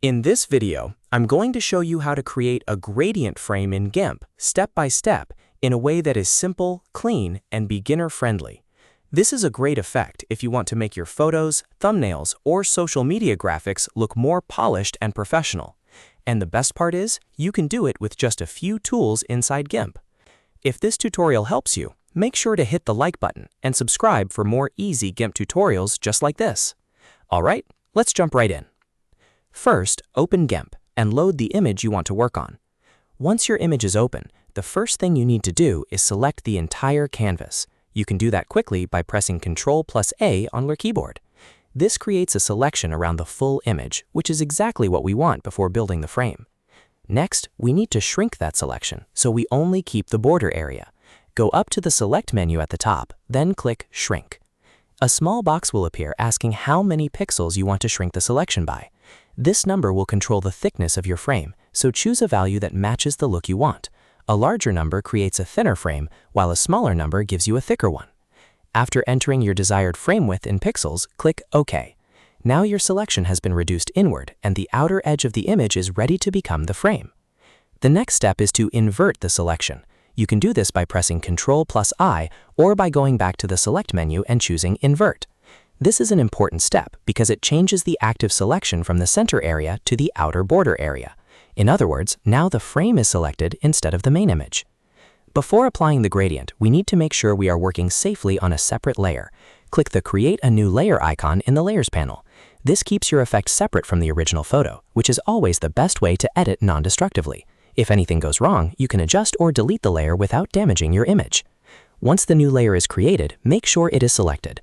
In this video, I'm going to show you how to create a gradient frame in Gimp step by step in a way that is simple, clean, and beginner-friendly. This is a great effect if you want to make your photos, thumbnails, or social media graphics look more polished and professional. And the best part is, you can do it with just a few tools inside Gimp. If this tutorial helps you, make sure to hit the like button and subscribe for more easy Gimp tutorials just like this. Alright, let's jump right in. First, open Gimp and load the image you want to work on. Once your image is open, the first thing you need to do is select the entire canvas. You can do that quickly by pressing Ctrl+A on your keyboard. This creates a selection around the full image, which is exactly what we want before building the frame. Next, we need to shrink that selection, so we only keep the border area. Go up to the Select menu at the top, then click Shrink. A small box will appear asking how many pixels you want to shrink the selection by. This number will control the thickness of your frame, so choose a value that matches the look you want. A larger number creates a thinner frame, while a smaller number gives you a thicker one. After entering your desired frame width in pixels, click OK. Now your selection has been reduced inward, and the outer edge of the image is ready to become the frame. The next step is to invert the selection. You can do this by pressing Ctrl+I or by going back to the Select menu and choosing Invert. This is an important step because it changes the active selection from the center area to the outer border area. In other words, now the frame is selected instead of the main image. Before applying the gradient, we need to make sure we are working safely on a separate layer. Click the Create a New Layer icon in the Layers panel. This keeps your effect separate from the original photo, which is always the best way to edit non-destructively. If anything goes wrong, you can adjust or delete the layer without damaging your image. Once the new layer is created, make sure it is selected.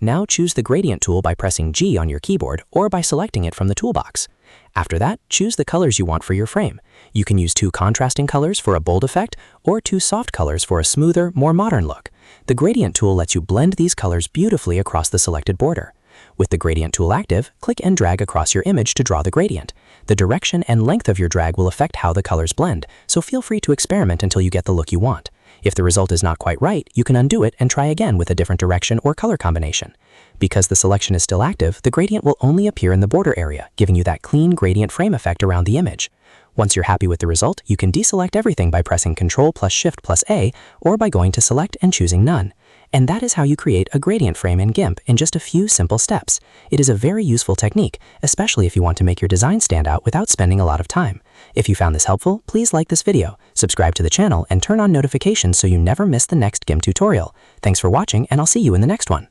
Now choose the Gradient tool by pressing G on your keyboard or by selecting it from the toolbox. After that, choose the colors you want for your frame. You can use 2 contrasting colors for a bold effect or 2 soft colors for a smoother, more modern look. The Gradient tool lets you blend these colors beautifully across the selected border. With the Gradient tool active, click and drag across your image to draw the gradient. The direction and length of your drag will affect how the colors blend, so feel free to experiment until you get the look you want. If the result is not quite right, you can undo it and try again with a different direction or color combination. Because the selection is still active, the gradient will only appear in the border area, giving you that clean gradient frame effect around the image. Once you're happy with the result, you can deselect everything by pressing Ctrl+Shift+A or by going to Select and choosing None. And that is how you create a gradient frame in Gimp in just a few simple steps. It is a very useful technique, especially if you want to make your design stand out without spending a lot of time. If you found this helpful, please like this video, subscribe to the channel, and turn on notifications so you never miss the next Gimp tutorial. Thanks for watching, and I'll see you in the next one.